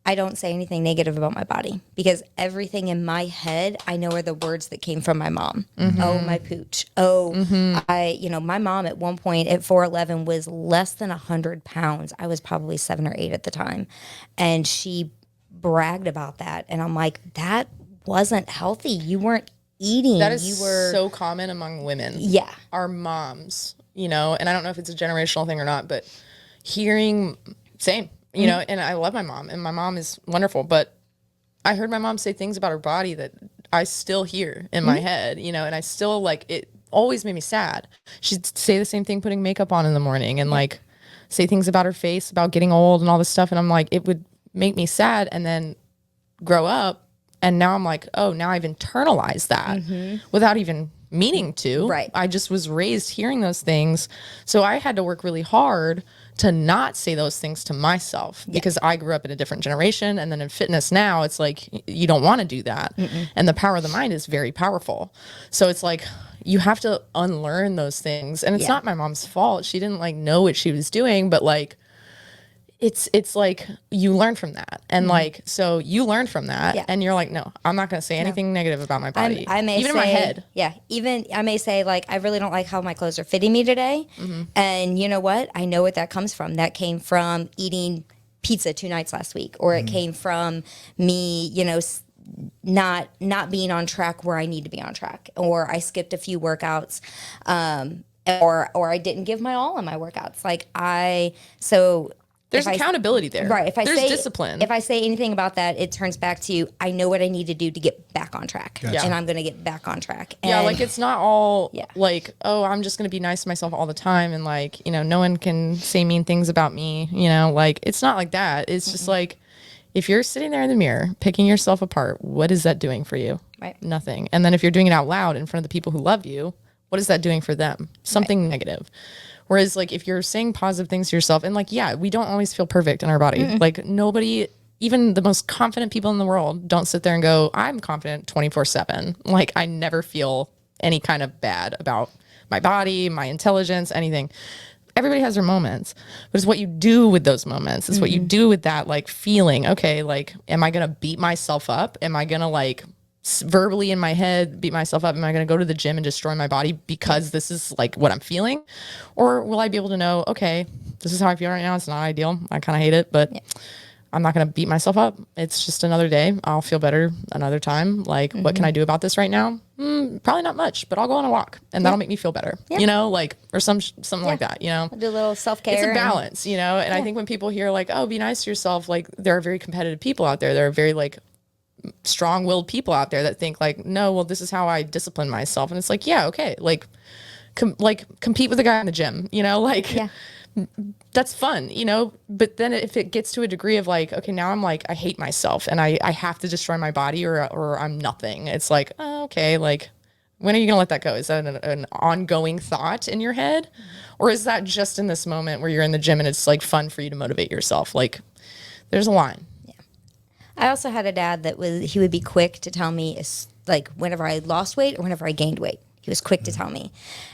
I don't say anything negative about my body because everything in my head, I know are the words that came from my mom. Oh, my pooch. Oh, my mom at one point at 4'11" was less than 100 pounds. I was probably 7 or 8 at the time. And she bragged about that. And I'm like, that wasn't healthy. You weren't eating. That is so common among women. Yeah. Our moms, and I don't know if it's a generational thing or not, but same. And I love my mom, and my mom is wonderful, but I heard my mom say things about her body that I still hear in my head, and I still, it always made me sad. She'd say the same thing putting makeup on in the morning and, say things about her face, about getting old and all this stuff, and I'm like, it would make me sad, and then grow up, and now I'm like, oh, now I've internalized that without even meaning to. Right. I just was raised hearing those things, so I had to work really hard to not say those things to myself because I grew up in a different generation. And then in fitness now, it's like, you don't want to do that. And the power of the mind is very powerful. So it's like, you have to unlearn those things. And it's not my mom's fault. She didn't know what she was doing, but it's like you learn from that. And so you learn from that and you're like, no, I'm not going to say anything negative about my body. I may even say, in my head. Yeah. Even I may say I really don't like how my clothes are fitting me today. And you know what? I know what that comes from. That came from eating pizza 2 nights last week, or it came from me, not being on track where I need to be on track, or I skipped a few workouts, or I didn't give my all on my workouts. There's accountability there. Right. There's discipline. If I say anything about that, it turns back to I know what I need to do to get back on track. Gotcha. And I'm going to get back on track. And it's not all oh, I'm just going to be nice to myself all the time. And no one can say mean things about me. It's not like that. It's just if you're sitting there in the mirror, picking yourself apart, what is that doing for you? Right. Nothing. And then if you're doing it out loud in front of the people who love you, what is that doing for them? Something negative. Whereas if you're saying positive things to yourself, and we don't always feel perfect in our body. Nobody, even the most confident people in the world, don't sit there and go, I'm confident 24/7. I never feel any kind of bad about my body, my intelligence, anything. Everybody has their moments, but it's what you do with those moments. It's what you do with that feeling. Okay, am I gonna beat myself up? Am I gonna verbally in my head beat myself up? Am I going to go to the gym and destroy my body because this is what I'm feeling? Or will I be able to know, okay, this is how I feel right now. It's not ideal. I kind of hate it, but I'm not going to beat myself up. It's just another day. I'll feel better another time. What can I do about this right now? Probably not much, but I'll go on a walk and that'll make me feel better, or something like that, I'll do a little self-care. It's a balance, and I think when people hear oh, be nice to yourself, there are very competitive people out there. There are very strong-willed people out there that think no, well, this is how I discipline myself. And it's okay. Compete with the guy in the gym, that's fun, but then if it gets to a degree of okay, now I'm I hate myself and I have to destroy my body or I'm nothing. It's oh, okay. When are you going to let that go? Is that an ongoing thought in your head? Or is that just in this moment where you're in the gym and it's fun for you to motivate yourself? There's a line. I also had a dad that he would be quick to tell me whenever I lost weight or whenever I gained weight. He was quick to tell me.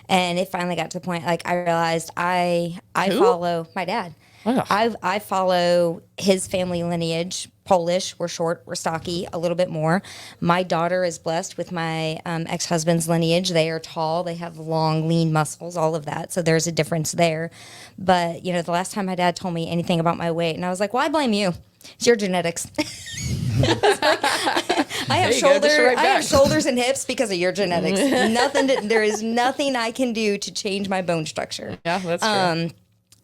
And it finally got to the point I realized I follow my dad. Wow. I follow his family lineage. Polish, we're short, we're stocky, a little bit more. My daughter is blessed with my ex-husband's lineage. They are tall, they have long, lean muscles, all of that. So there's a difference there. But, the last time my dad told me anything about my weight, and I was like, well, I blame you. It's your genetics. I have shoulders and hips because of your genetics. There is nothing I can do to change my bone structure. Yeah, that's true.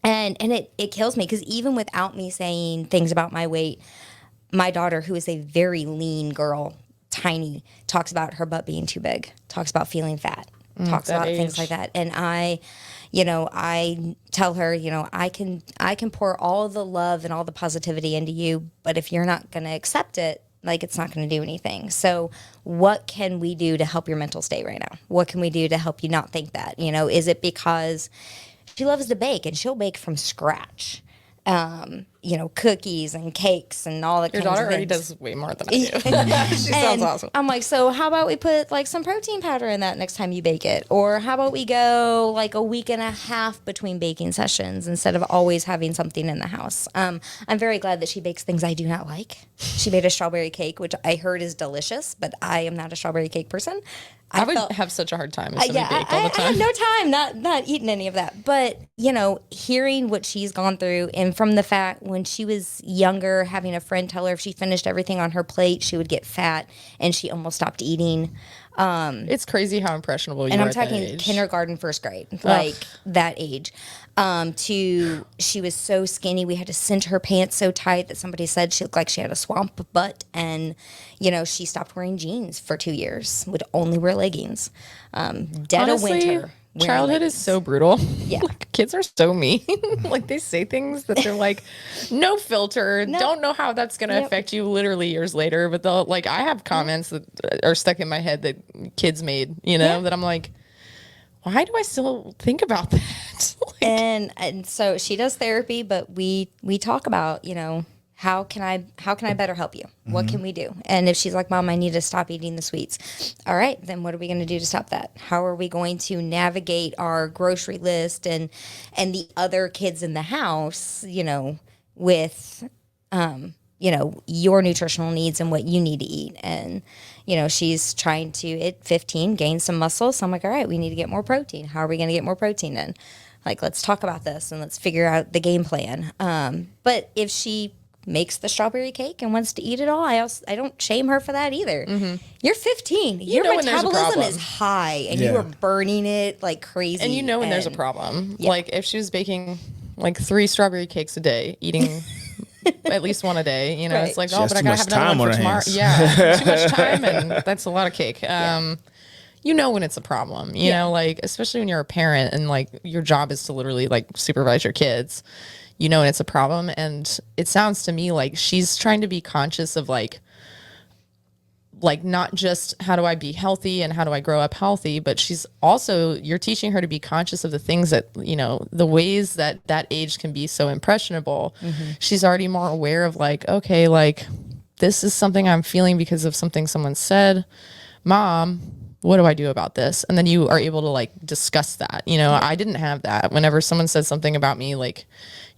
And it kills me because even without me saying things about my weight, my daughter, who is a very lean girl, tiny, talks about her butt being too big, talks about feeling fat, talks about things like that. And I tell her, I can pour all the love and all the positivity into you, but if you're not going to accept it, it's not going to do anything. So what can we do to help your mental state right now? What can we do to help you not think that? Is it because she loves to bake and she'll bake from scratch? cookies and cakes and all that. Your kinds daughter of already things. does way more than I do. She sounds awesome. I'm like, so how about we put like some protein powder in that next time you bake it? Or how about we go like a week and a half between baking sessions instead of always having something in the house? I'm very glad that she bakes things I do not like. She made a strawberry cake, which I heard is delicious, but I am not a strawberry cake person. I would have such a hard time if somebody baked all the time. I had no time, not eating any of that. But, hearing what she's gone through, and from the fact when she was younger, having a friend tell her if she finished everything on her plate, she would get fat, and she almost stopped eating. It's crazy how impressionable you are. And I'm at that talking age. kindergarten, first grade, like that age. She was so skinny, we had to cinch her pants so tight that somebody said she looked like she had a swamp butt, and she stopped wearing jeans for 2 years, would only wear leggings. Dead Honestly, of winter. Childhood is so brutal. Yeah. Like, kids are so mean. Like, they say things that they're like, no filter. No. Don't know how that's going to affect you literally years later. But they'll, like, I have comments that are stuck in my head that kids made, that I'm like, why do I still think about that? Like, and so she does therapy, but we talk about, how can I better help you? Mm-hmm. What can we do? And if she's like, Mom, I need to stop eating the sweets. All right, then what are we going to do to stop that? How are we going to navigate our grocery list and the other kids in the house, with your nutritional needs and what you need to eat? And she's trying to, at 15, gain some muscle. So I'm like, all right, we need to get more protein. How are we going to get more protein in? Like, let's talk about this and let's figure out the game plan. But if she makes the strawberry cake and wants to eat it all, I don't shame her for that either. Mm-hmm. You're 15. Your metabolism is high and you are burning it like crazy. And when there's a problem. Yeah. Like, if she was baking like 3 strawberry cakes a day, eating at least one a day, right. It's like, but I gotta have another one for tomorrow. Yeah, too much time, and that's a lot of cake. When it's a problem, you know, like, especially when you're a parent and like your job is to literally like supervise your kids, and it's a problem. And it sounds to me like she's trying to be conscious of like not just how do I be healthy and how do I grow up healthy, but you're teaching her to be conscious of the things that, the ways that age can be so impressionable. Mm-hmm. She's already more aware of like, okay, like this is something I'm feeling because of something someone said. Mom, what do I do about this? And then you are able to like discuss that. I didn't have that. Whenever someone said something about me, like,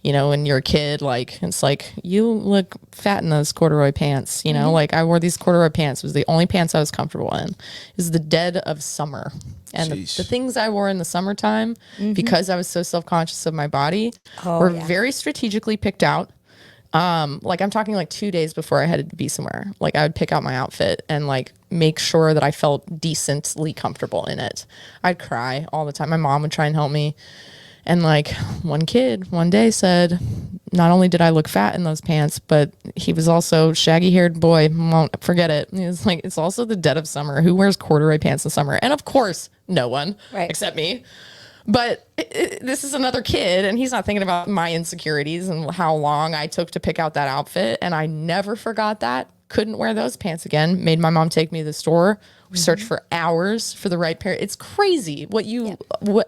when you're a kid, like, it's like, you look fat in those corduroy pants, like I wore these corduroy pants. It was the only pants I was comfortable in. It was the dead of summer. And the things I wore in the summertime, because I was so self-conscious of my body, were very strategically picked out. Like, I'm talking like 2 days before I had to be somewhere. Like, I would pick out my outfit and like make sure that I felt decently comfortable in it. I'd cry all the time. My mom would try and help me. And like one kid one day said, not only did I look fat in those pants, but he was also shaggy haired boy. Won't forget it. He was like, it's also the dead of summer. Who wears corduroy pants in summer? And of course, no one except me. But this is another kid, and he's not thinking about my insecurities and how long I took to pick out that outfit. And I never forgot that. Couldn't wear those pants again. Made my mom take me to the store. We searched for hours for the right pair. It's crazy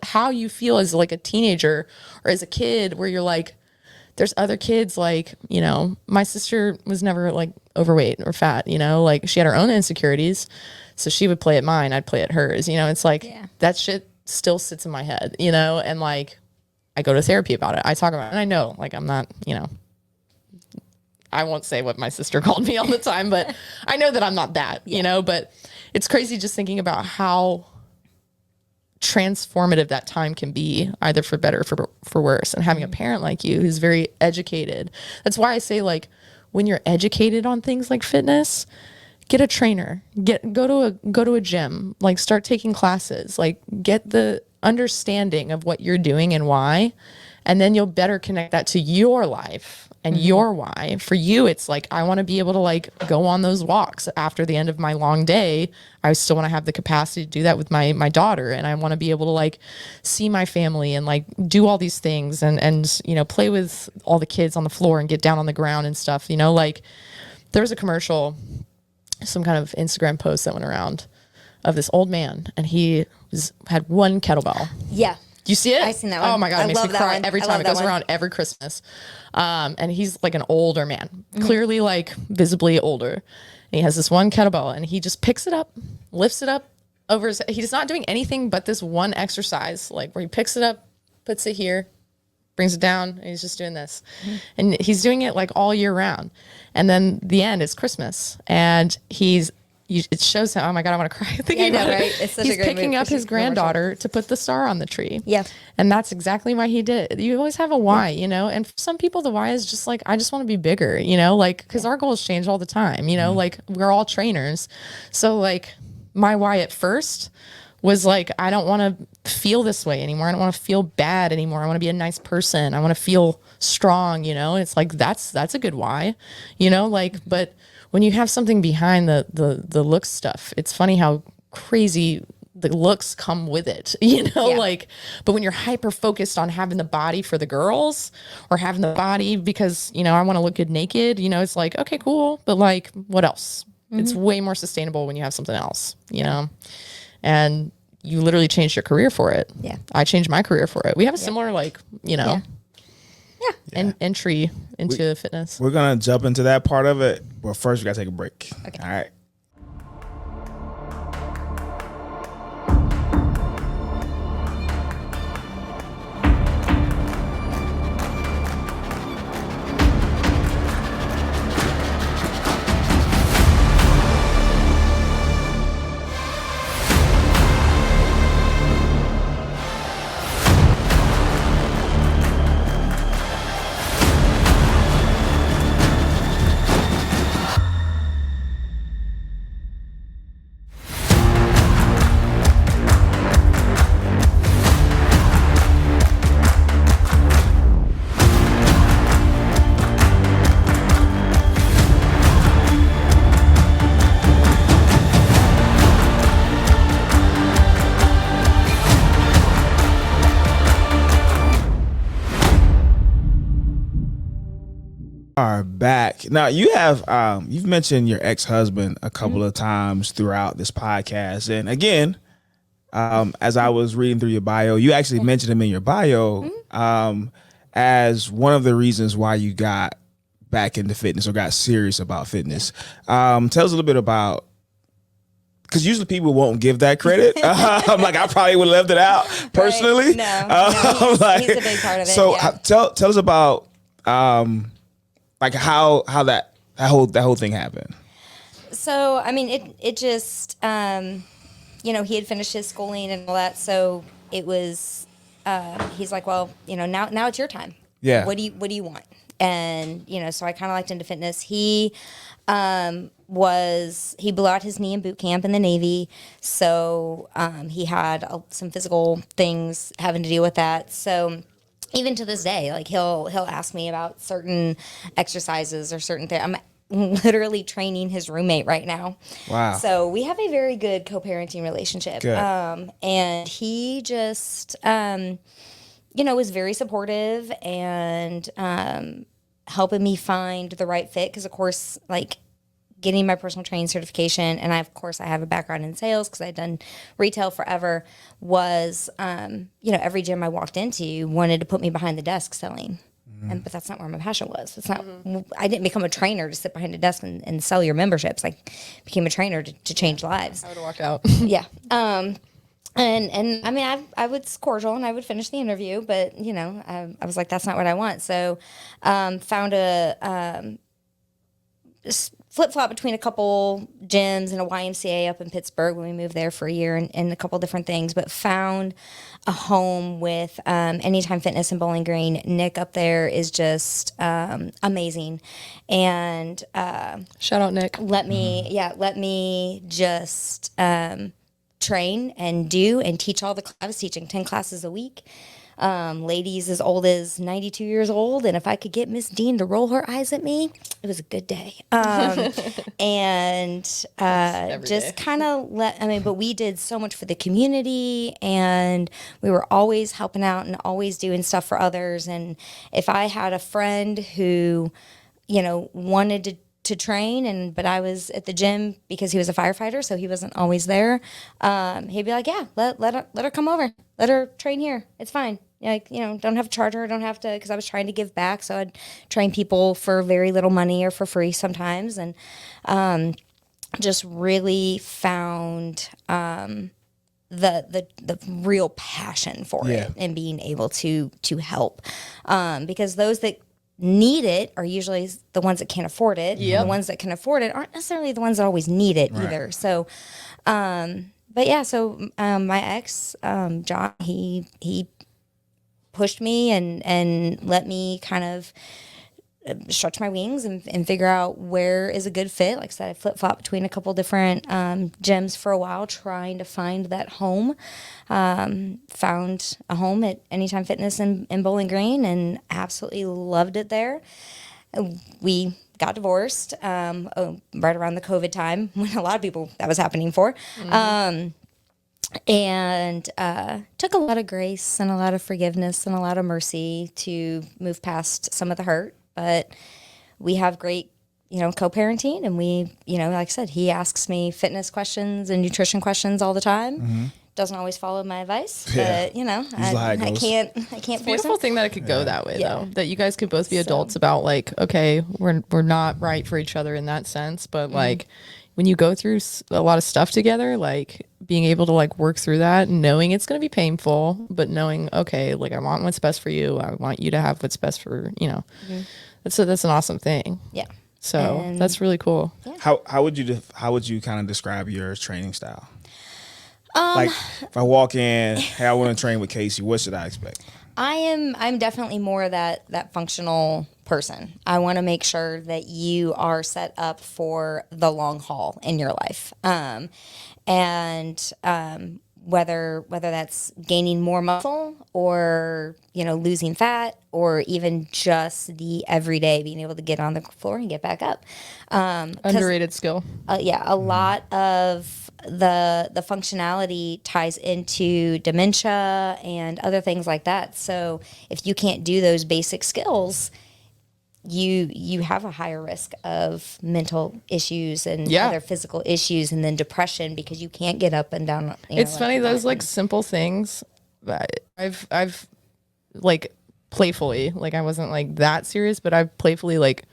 how you feel as like a teenager or as a kid, where you're like, there's other kids, like, my sister was never like overweight or fat, like she had her own insecurities. So she would play at mine, I'd play at hers. It's like that shit still sits in my head, and like I go to therapy about it. I talk about it, and I know like I'm not, I won't say what my sister called me all the time, but I know that I'm not that, but it's crazy just thinking about how transformative that time can be, either for better or for worse. And having a parent like you who's very educated. That's why I say, like, when you're educated on things like fitness, get a trainer, go to a gym, like start taking classes, like get the understanding of what you're doing and why, and then you'll better connect that to your life and your why. For you, it's like, I want to be able to like go on those walks after the end of my long day. I still want to have the capacity to do that with my daughter, and I want to be able to like see my family and like do all these things and play with all the kids on the floor and get down on the ground and stuff. Like there was a commercial, some kind of Instagram post that went around of this old man, and he had one kettlebell. Yeah. Do you see it? I've seen that one. Oh my God, it makes me cry every time. It goes around every Christmas. And he's like an older man, clearly like visibly older. And he has this one kettlebell and he just picks it up, lifts it up over his, he's not doing anything but this one exercise, like where he picks it up, puts it here, brings it down, and he's just doing this. And he's doing it like all year round. And then the end is Christmas. And it shows him, oh my God, I want to cry thinking about it. Right? It's such He's a great picking up his granddaughter to put the star on the tree. Yeah. And that's exactly why he did it. You always have a why, you know? And for some people, the why is just like, I just want to be bigger, you know? Like, because our goals change all the time, you know? Like, we're all trainers. So, like, my why at first was like, I don't want to feel this way anymore. I don't want to feel bad anymore. I want to be a nice person. I want to feel strong, you know? It's like, that's a good why, you know? Like, but when you have something behind the looks stuff, it's funny how crazy the looks come with it, you know, like, but when you're hyper focused on having the body for the girls or having the body because, you know, I want to look good naked, you know, it's like, okay, cool. But like, what else? It's way more sustainable when you have something else, you know, and you literally changed your career for it. Yeah. I changed my career for it. We have a similar, like, you know, entry into fitness. We're going to jump into that part of it. But first, we got to take a break. Okay. All right. Are back now. You have you've mentioned your ex-husband a couple of times throughout this podcast, and again, as I was reading through your bio, you actually mentioned him in your bio as one of the reasons why you got back into fitness or got serious about fitness. Tell us a little bit about, because usually people won't give that credit. I'm like, I probably would have left it out personally. Right. No, he's a big part of it. So tell us about like how that whole thing happened. So, I mean, it just, you know, he had finished his schooling and all that. So it was, he's like, well, you know, now it's your time. Yeah. What do you want? And, you know, so I kind of liked into fitness. He blew out his knee in boot camp in the Navy. So, he had some physical things having to deal with that. So even to this day, like he'll ask me about certain exercises or certain things. I'm literally training his roommate right now. Wow. So we have a very good co-parenting relationship. Good. And he just, you know, was very supportive and helping me find the right fit. Because, of course, like getting my personal training certification, and I have a background in sales because I'd done retail forever, was, you know, every gym I walked into wanted to put me behind the desk selling. But that's not where my passion was. It's not. I didn't become a trainer to sit behind a desk and sell your memberships. I became a trainer to change lives. I would walk out. Yeah. And I mean, I was cordial and I would finish the interview, but you know, I was like, that's not what I want. So, found a flip-flop between a couple gyms and a YMCA up in Pittsburgh when we moved there for a year and a couple different things, but found a home with Anytime Fitness in Bowling Green. Nick up there is just amazing. And shout out Nick. Let me just train and do and teach all the I was teaching 10 classes a week. Ladies as old as 92 years old, and if I could get Miss Dean to roll her eyes at me, it was a good day. And just kind of but we did so much for the community, and we were always helping out and always doing stuff for others. And if I had a friend who, you know, wanted to train, but I was at the gym because he was a firefighter, so he wasn't always there. He'd be like, yeah, let her come over. Let her train here. It's fine. Like, don't have to charge her. Don't have to, because I was trying to give back. So I'd train people for very little money or for free sometimes. And just really found the real passion for it and being able to help. Because those that need it are usually the ones that can't afford it. Yep. The ones that can afford it aren't necessarily the ones that always need it either. So, but yeah, so my ex, John, he pushed me and let me kind of stretch my wings and figure out where is a good fit. Like I said, I flip-flopped between a couple different gyms for a while trying to find that home. Found a home at Anytime Fitness in Bowling Green and absolutely loved it there. We got divorced right around the COVID time when a lot of people that was happening for. And took a lot of grace and a lot of forgiveness and a lot of mercy to move past some of the hurt. But we have great, co-parenting, and we, like I said, he asks me fitness questions and nutrition questions all the time. Mm-hmm. Doesn't always follow my advice, but I can't it's force a beautiful him. thing that it could go that way though. That you guys could both be adults about like, okay, we're not right for each other in that sense, but like when you go through a lot of stuff together, like being able to like work through that, knowing it's going to be painful, but knowing, okay, like I want what's best for you. I want you to have what's best for, that's an awesome thing. Yeah. So that's really cool. Yeah. How would you kind of describe your training style? Like if I walk in, hey, I want to train with Kayce, what should I expect? I'm definitely more that functional person. I want to make sure that you are set up for the long haul in your life. Whether that's gaining more muscle or, losing fat or even just the everyday being able to get on the floor and get back up. Underrated skill. A lot of the functionality ties into dementia and other things like that. So if you can't do those basic skills, you have a higher risk of mental issues and other physical issues, and then depression because you can't get up and down. It's funny, those like simple things that I've like playfully, like I wasn't like that serious, but I've playfully like,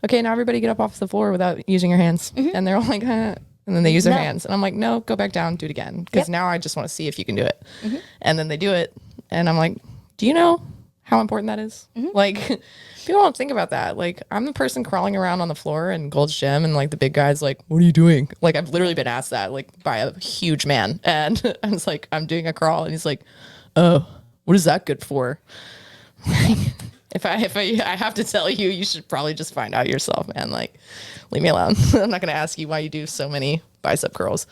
okay, now everybody get up off the floor without using your hands. Mm-hmm. And they're all like, huh. And then they use their hands. And I'm like, no, go back down, do it again. Because now I just want to see if you can do it. Mm-hmm. And then they do it. And I'm like, do you know how important that is? Mm-hmm. Like, people don't think about that. Like, I'm the person crawling around on the floor in Gold's Gym, and like the big guy's like, what are you doing? Like, I've literally been asked that, like, by a huge man. And I was like, I'm doing a crawl. And he's like, oh, what is that good for? If I have to tell you, you should probably just find out yourself, man. Like, leave me alone. I'm not going to ask you why you do so many bicep curls.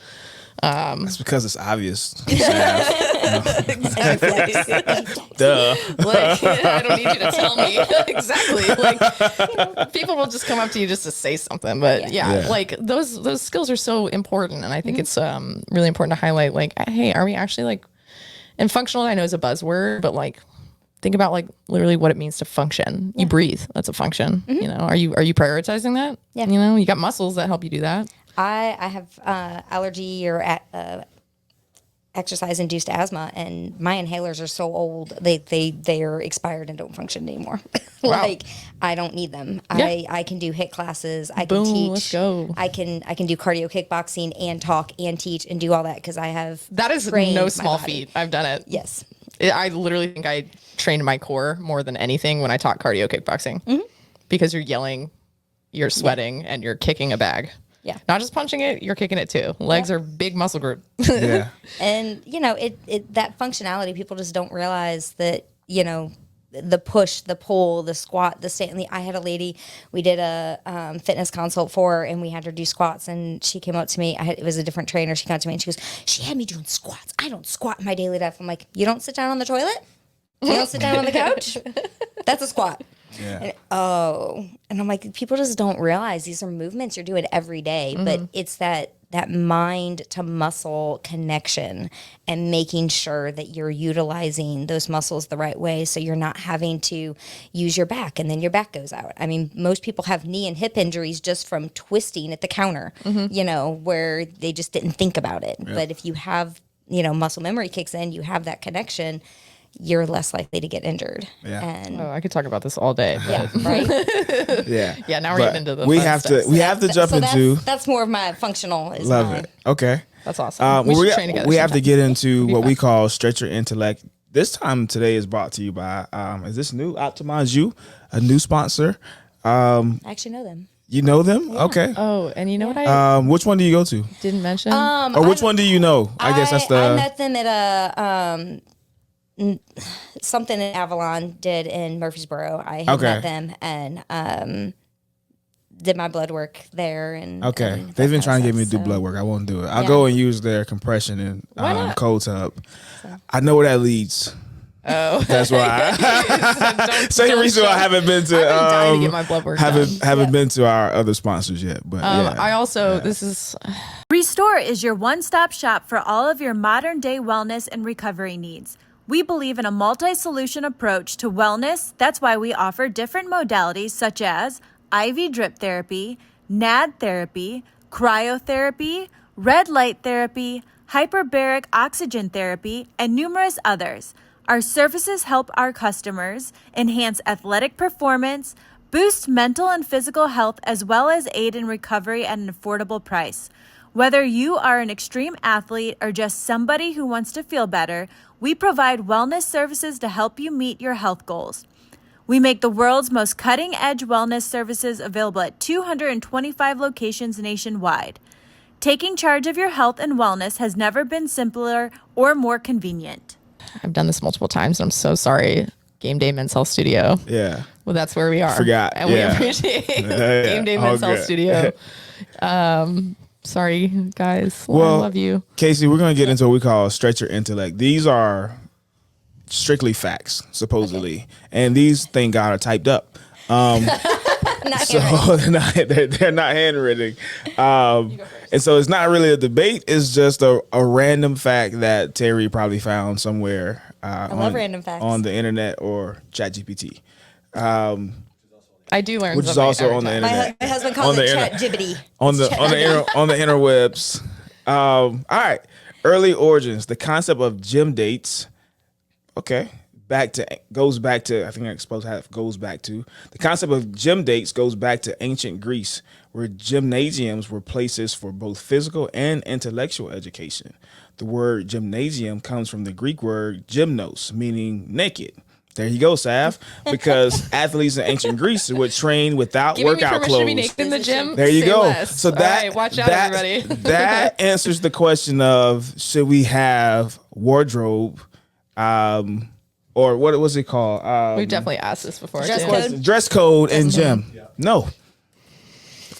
It's because it's obvious. Exactly. Duh. Like, I don't need you to tell me. Exactly. Like, people will just come up to you just to say something. But like those skills are so important. And I think it's really important to highlight, like, hey, are we actually like, and functional I know is a buzzword, but like, think about like literally what it means to function. You breathe. That's a function. Mm-hmm. Are you prioritizing that? Yeah. You got muscles that help you do that. I have allergy or exercise induced asthma, and my inhalers are so old they are expired and don't function anymore. Like, I don't need them. Yeah. I can do HIIT classes. I can teach. Let's go. I can do cardio kickboxing and talk and teach and do all that because I have that is no small feat. I've done it. Yes. I literally think I trained my core more than anything when I taught cardio kickboxing, because you're yelling, you're sweating, and you're kicking a bag. Yeah. Not just punching it, you're kicking it too. Legs are big muscle group. Yeah. And, it that functionality, people just don't realize that, the push, the pull, the squat, the stand. I had a lady, we did a fitness consult for her, and we had her do squats, and she came up to me. It was a different trainer. She came up to me and she goes, she had me doing squats. I don't squat in my daily life. I'm like, you don't sit down on the toilet? You don't sit down on the couch? That's a squat. Yeah. And I'm like, people just don't realize these are movements you're doing every day, but it's that that mind to muscle connection and making sure that you're utilizing those muscles the right way so you're not having to use your back and then your back goes out. I mean, most people have knee and hip injuries just from twisting at the counter, you know, where they just didn't think about it. Yeah. But if you have, you know, muscle memory kicks in, you have that connection, you're less likely to get injured. Yeah. And I could talk about this all day. Yeah, right. Yeah. Now we're getting into the we fun have stuff. to we have to jump into. That's more of my functional. Love it. Okay. That's awesome. We should train together. We have to get into what we call stretch your intellect. This time today is brought to you by is this new Optimize You, a new sponsor. I actually know them. You know them? Yeah. Okay. Oh, and you know what I which one do you go to? Didn't mention? Or which one do you know? I guess that's the I met them at a something in Avalon did in Murfreesboro. I had met them and did my blood work there. And they've been trying to get me to do blood work. I won't do it. I'll go and use their compression and cold tub. So. I know where that leads. Oh, that's why. Same reason why I haven't been to. I've been dying to get my blood work haven't been to our other sponsors yet, but I also this is. Restore is your one-stop shop for all of your modern-day wellness and recovery needs. We believe in a multi-solution approach to wellness. That's why we offer different modalities such as IV drip therapy, NAD therapy, cryotherapy, red light therapy, hyperbaric oxygen therapy, and numerous others. Our services help our customers enhance athletic performance, boost mental and physical health, as well as aid in recovery at an affordable price. Whether you are an extreme athlete or just somebody who wants to feel better, we provide wellness services to help you meet your health goals. We make the world's most cutting-edge wellness services available at 225 locations nationwide. Taking charge of your health and wellness has never been simpler or more convenient. I've done this multiple times, and I'm so sorry. Game Day Men's Health Studio. Yeah. Well, that's where we are. Forgot. And we appreciate Game Day Men's Health Studio. Sorry, guys. I love you. Kayce, we're going to get into what we call stretch your intellect. These are strictly facts, supposedly. And these, thank God, are typed up. They're not handwritten. And so it's not really a debate. It's just a random fact that Terry probably found somewhere I love random facts on the internet or ChatGPT. I do learn, which is also on the internet. My husband calls it ChatGPT. On the interwebs. All right, early origins. The concept of gym dates. Okay, goes back to I think I'm supposed to have goes back to the concept of gym dates goes back to ancient Greece, where gymnasiums were places for both physical and intellectual education. The word gymnasium comes from the Greek word gymnos, meaning naked. There you go, Sav. Because athletes in ancient Greece would train without workout clothes. To be naked in the gym. There you go. Less. So that watch out, everybody. That answers the question of should we have wardrobe, or what was it called? We've definitely asked this before. Dress code in gym. Yeah. No.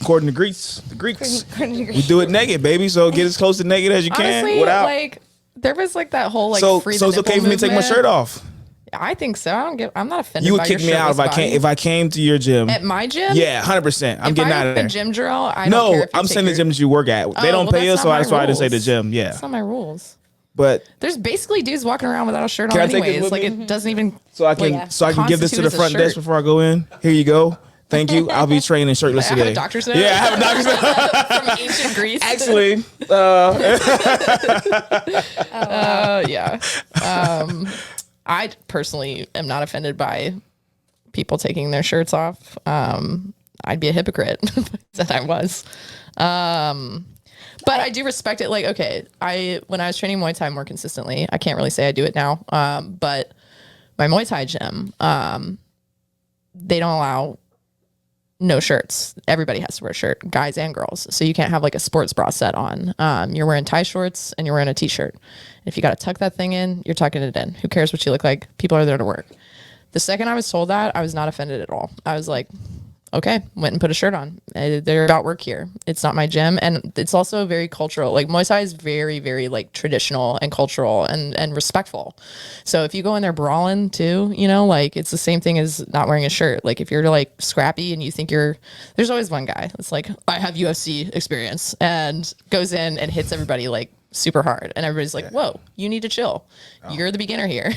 According to the Greeks, we do it naked, baby. So get as close to naked as you can. Honestly, without there was that whole free so it's okay for me to take my shirt off. I think so. I'm not offended. You would kick me out if I came to your gym. At my gym? Yeah, 100%. I'm getting out of there. The gym, Gerell. I'm saying the gyms you work at. They don't pay us, so that's why I didn't say the gym. Yeah, that's not my rules. But there's basically dudes walking around without a shirt on anyways. It doesn't even. So I can give this to the front desk before I go in. Here you go. Thank you. I'll be training shirtless today. I have a doctor's note. Yeah, I have a doctor's note from ancient Greece. Actually, yeah. I personally am not offended by people taking their shirts off. I'd be a hypocrite if I said I was. But I do respect it. When I was training Muay Thai more consistently, I can't really say I do it now. But my Muay Thai gym, they don't allow no shirts. Everybody has to wear a shirt, guys and girls. So you can't have a sports bra set on. You're wearing tie shorts and you're wearing a t-shirt. If you got to tuck that thing in, you're tucking it in. Who cares what you look like? People are there to work. The second I was told that, I was not offended at all. I was like, okay, went and put a shirt on. They're about work here. It's not my gym. And it's also very cultural. Like Muay Thai is very, very like traditional and cultural and respectful. So if you go in there brawling too, you know, like it's the same thing as not wearing a shirt. Like if you're like scrappy and you think there's always one guy that's like, I have UFC experience and goes in and hits everybody like super hard, and everybody's like, whoa, you need to chill. You're the beginner here.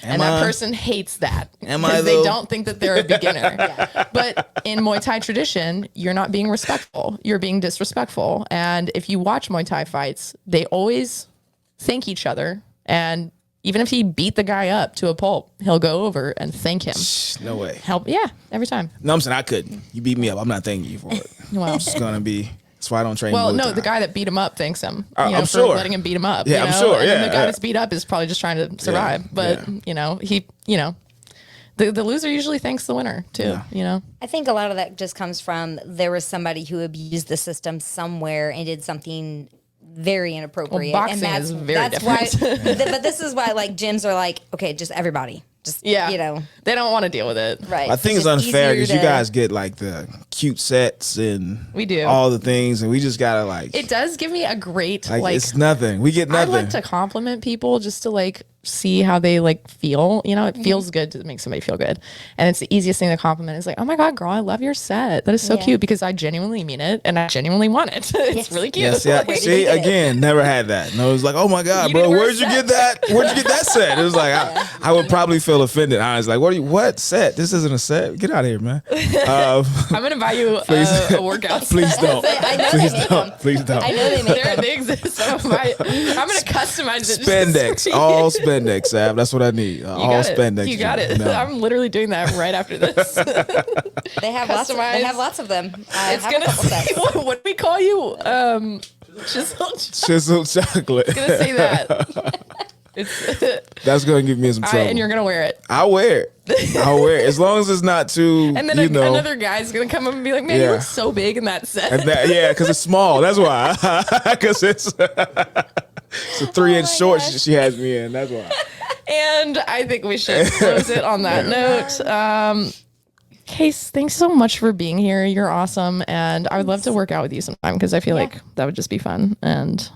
And that person hates that because they don't think that they're a beginner. But in Muay Thai tradition, you're not being respectful, you're being disrespectful. And if you watch Muay Thai fights, they always thank each other, and even if he beat the guy up to a pulp, he'll go over and thank him. No way. Every time. No, I'm saying I couldn't. You beat me up, I'm not thanking you for it. Well, it's gonna be. That's why I don't train. Well, no, the guy that beat him up thanks him. I'm for sure. letting him beat him up. Yeah, I'm sure. And the guy that's beat up is probably just trying to survive. But the loser usually thanks the winner too. Yeah. You know. I think a lot of that just comes from there was somebody who abused the system somewhere and did something very inappropriate. Well, boxing and is very different. Why, but this is why like gyms are like, okay, just everybody. Just, you know. They don't want to deal with it. Right. I think it's unfair because you guys get like the cute sets and we do all the things, and we just gotta like. It does give me a great like it's nothing. We get nothing. I like to compliment people just to like see how they like feel. You know, it feels good to make somebody feel good, and it's the easiest thing to compliment. It's like, oh my god, girl, I love your set. That is so cute, because I genuinely mean it and I genuinely want it. It's really cute. Yes, yeah. See, again, never had that. No, it was like, oh my god, bro, where'd you get that? Where'd you get that set? It was like I would probably feel offended. I was like, what set? This isn't a set. Get out of here, man. I'm gonna buy you a workout. Please don't. Please don't. I know they make them. They exist. So I'm gonna customize it. Spandex, all spandex, Sav. That's what I need. All spandex. You got it. No. I'm literally doing that right after this. They have lots of them. It's gonna say, what do we call you? Chiseled chocolate. It's gonna say that. That's gonna give me some trouble. And you're gonna wear it. I'll wear it. As long as it's not too. And then another guy's gonna come up and be like, "Man, you look so big in that set." Because it's small. That's why. Because it's a 3-inch short she has me in. That's why. And I think we should close it on that note. Kayce, thanks so much for being here. You're awesome, and I would love to work out with you sometime because I feel like that would just be fun. And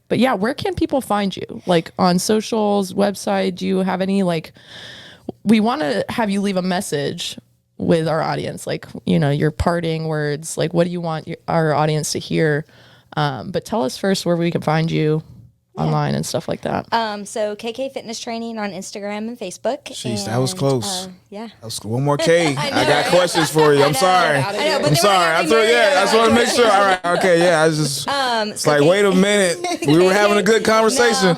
but yeah, where can people find you? Like on socials, website? Do you have any like? We want to have you leave a message with our audience, like your parting words. Like, what do you want our audience to hear? But tell us first where we can find you online and stuff like that. So KK Fitness Training on Instagram and Facebook. Jeez, that was close. Yeah. That was one more K. I got questions for you. I'm sorry. I'm sorry. I just want to make sure. All right. Okay. Yeah. I just. It's like, wait a minute. We were having a good conversation.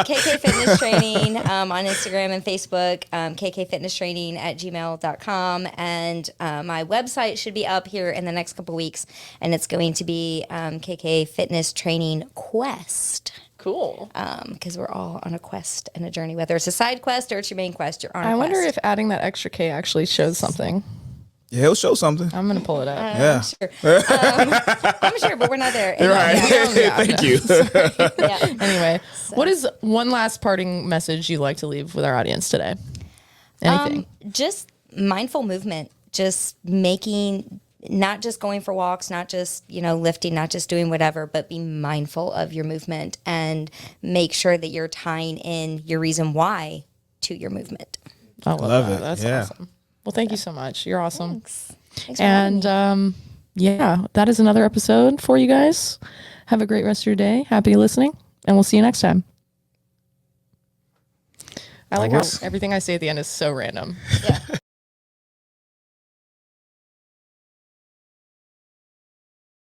KK Fitness Training on Instagram and Facebook. kkfitnesstraining@gmail.com, and my website should be up here in the next couple weeks, and it's going to be KK Fitness Training Quest. Cool. Because we're all on a quest and a journey, whether it's a side quest or it's your main quest, you're on a quest. I wonder if adding that extra K actually shows something. Yeah, he'll show something. I'm going to pull it up. Yeah. I'm sure, but we're not there. You're right. Thank you. Anyway, what is one last parting message you'd like to leave with our audience today? Anything? Just mindful movement. Just not just going for walks, not just, lifting, not just doing whatever, but be mindful of your movement and make sure that you're tying in your reason why to your movement. I love that. That's awesome. Well, thank you so much. You're awesome. Thanks and that is another episode for you guys. Have a great rest of your day. Happy listening, and we'll see you next time. I like how everything I say at the end is so random. Yeah.